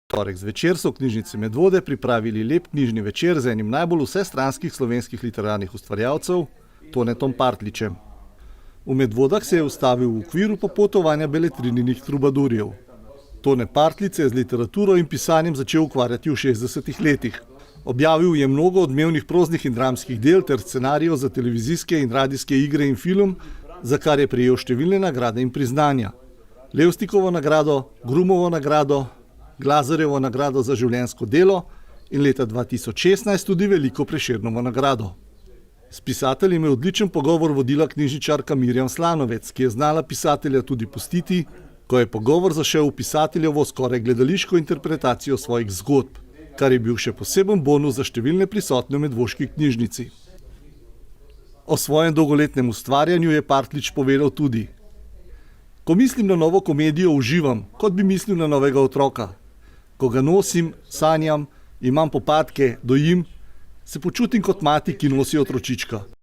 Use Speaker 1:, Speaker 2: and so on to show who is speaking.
Speaker 1: Torek zvečer so v knjižnici Medvode pripravili lep knjižni večer z enim najbolj vsestranskih slovenskih literarnih ustvarjalcev, Tonetom Partljičem. V Medvodah se je ustavil v okviru popotovanja beletrininih trubadurjev. Tone Partljič se je z literaturo in pisanjem začel ukvarjati v 60 letih. Objavil je mnogo odmevnih proznih in dramskih del ter scenarijev za televizijske in radijske igre in film, za kar je prejel številne nagrade in priznanja. Levstikovo nagrado, Grumovo nagrado, Glazerjevo nagrado za življenjsko delo in leta 2016 tudi veliko Prešernovo nagrado. S pisateljem je odličen pogovor vodila knjižničarka Mirjam Slanovec, ki je znala pisatelja tudi pustiti, ko je pogovor zašel v pisateljevo skoraj gledališko interpretacijo svojih zgodb, kar je bil še poseben bonus za številne prisotne v medvoški knjižnici. O svojem dolgoletnem ustvarjanju je Partljič povedal tudi: "Ko mislim na novo komedijo, uživam, kot bi mislil na novega otroka. Ko ga nosim, sanjam, imam popadke, dojim, se počutim kot mati, ki nosi otročička."